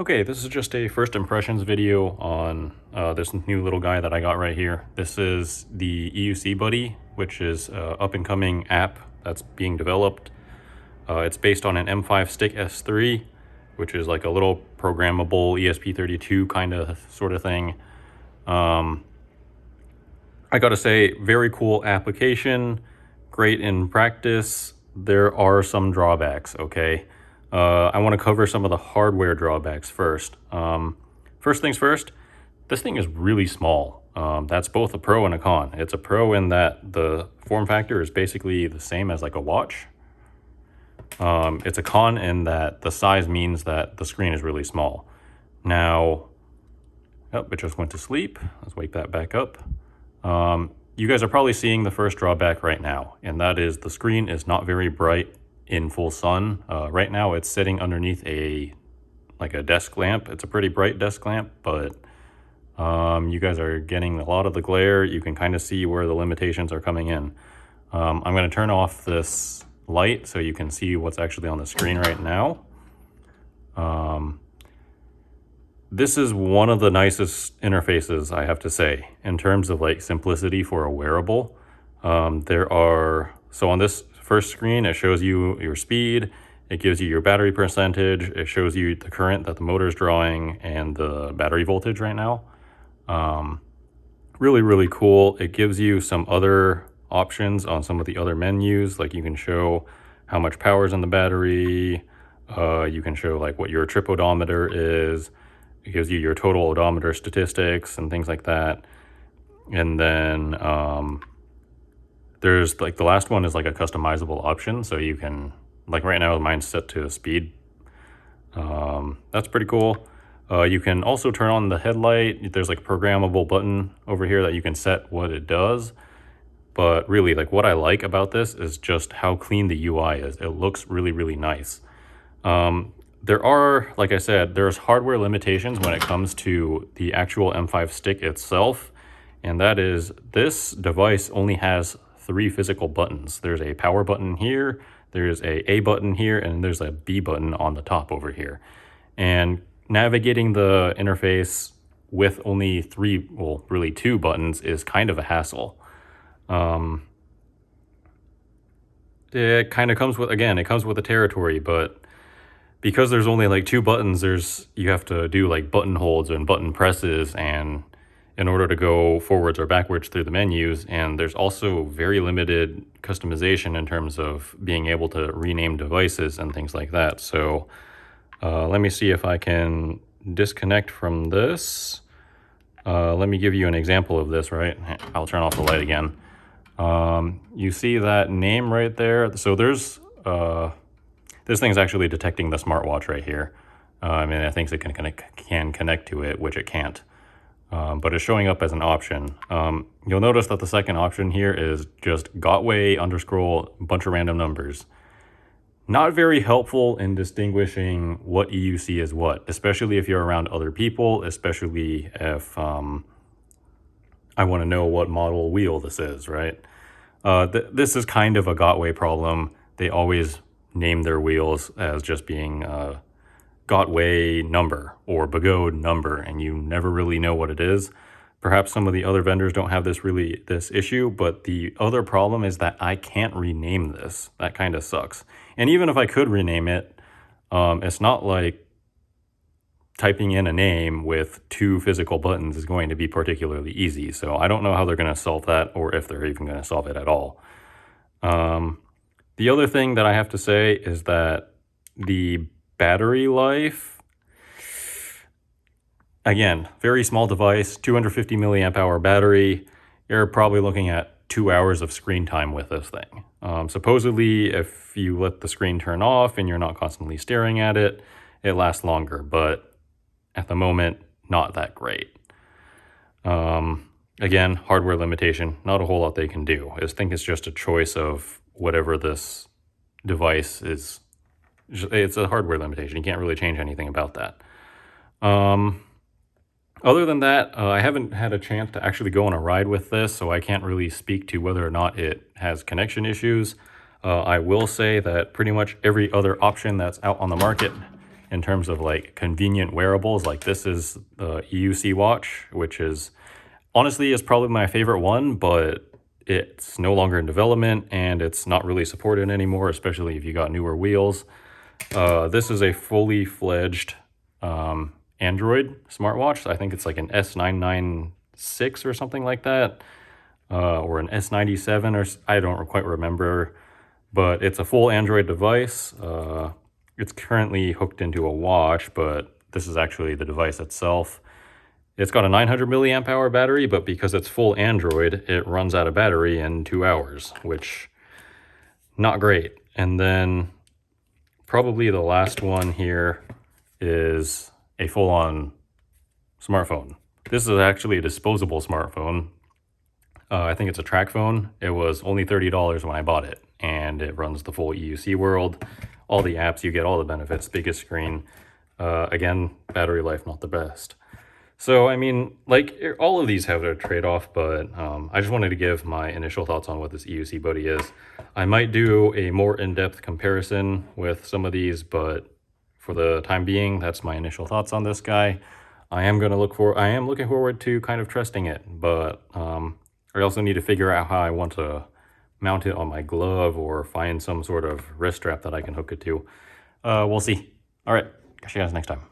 Okay, this is just a first impressions video on this new little guy that I got right here. This is the EUC Buddy, which is an up-and-coming app that's being developed. It's based on an M5 Stick S3, which is like a little programmable ESP32 kind of sort of thing. I gotta say, very cool application, great in practice. There are some drawbacks, okay? I want to cover some of the hardware drawbacks first. First things first, this thing is really small. That's both a pro and a con. It's a pro in that the form factor is basically the same as like a watch. It's a con in that the size means that the screen is really small. Now, oh, it just went to sleep. Let's wake that back up. You guys are probably seeing the first drawback right now, and that is the screen is not very bright in full sun. Right now it's sitting underneath a desk lamp. It's a pretty bright desk lamp, but you guys are getting a lot of the glare. You can kind of see where the limitations are coming in. I'm going to turn off this light so you can see what's actually on the screen right now. This is one of the nicest interfaces, I have to say, in terms of like simplicity for a wearable. So on this first screen, it shows you your speed, it gives you your battery percentage, it shows you the current that the motor is drawing and the battery voltage right now. Really, really cool. It gives you some other options on some of the other menus, like you can show how much power is in the battery, you can show like what your trip odometer is, it gives you your total odometer statistics and things like that. And then there's like the last one is like a customizable option, so you can, like right now mine's set to speed. That's pretty cool. You can also turn on the headlight. There's like a programmable button over here that you can set what it does. But really, like what I like about this is just how clean the UI is. It looks really, really nice. There are, like I said, there's hardware limitations when it comes to the actual M5 stick itself. And that is, this device only has 3 physical buttons. There's a power button here, there's a button here, and there's a B button on the top over here. And navigating the interface with only 3, well, really 2 buttons is kind of a hassle. It kind of comes with, again, it comes with the territory, but because there's only like 2 buttons, you have to do like button holds and button presses and in order to go forwards or backwards through the menus. And there's also very limited customization in terms of being able to rename devices and things like that. So let me see if I can disconnect from this. Let me give you an example of this, right? I'll turn off the light again. You see that name right there? So there's, this thing's actually detecting the smartwatch right here. I mean, I think it can connect to it, which it can't. But it's showing up as an option. You'll notice that the second option here is just Gotway underscore bunch of random numbers. Not very helpful in distinguishing what EUC is what, especially if you're around other people, especially if I want to know what model wheel this is, right? This is kind of a Gotway problem. They always name their wheels as just being Gotway number or Begode number, and you never really know what it is. Perhaps some of the other vendors don't have this issue, but the other problem is that I can't rename this. That kind of sucks. And even if I could rename it, it's not like typing in a name with 2 physical buttons is going to be particularly easy. So I don't know how they're going to solve that, or if they're even going to solve it at all. The other thing that I have to say is that the battery life, again, very small device, 250 milliamp hour battery. You're probably looking at 2 hours of screen time with this thing. Supposedly, if you let the screen turn off and you're not constantly staring at it, it lasts longer, but at the moment, not that great. Again, hardware limitation, not a whole lot they can do. I think it's just a choice of whatever this device is. It's a hardware limitation. You can't really change anything about that. Other than that, I haven't had a chance to actually go on a ride with this, so I can't really speak to whether or not it has connection issues. I will say that pretty much every other option that's out on the market in terms of like convenient wearables. Like this is the EUC watch, which is honestly is probably my favorite one, but it's no longer in development and it's not really supported anymore, especially if you got newer wheels. This is a fully fledged Android smartwatch. I think it's like an S996 or something like that, or an S97, or I don't quite remember, but it's a full Android device. It's currently hooked into a watch, but this is actually the device itself. It's got a 900 milliamp hour battery, but because it's full Android, it runs out of battery in 2 hours, which not great. And then probably the last one here is a full-on smartphone. This is actually a disposable smartphone. I think it's a track phone. It was only $30 when I bought it, and it runs the full EUC world, all the apps, you get all the benefits, biggest screen. Again, battery life not the best. So, I mean, like, all of these have their trade-off, but I just wanted to give my initial thoughts on what this EUC Buddy is. I might do a more in-depth comparison with some of these, but for the time being, that's my initial thoughts on this guy. I am looking forward to kind of testing it, but I also need to figure out how I want to mount it on my glove or find some sort of wrist strap that I can hook it to. We'll see. All right, catch you guys next time.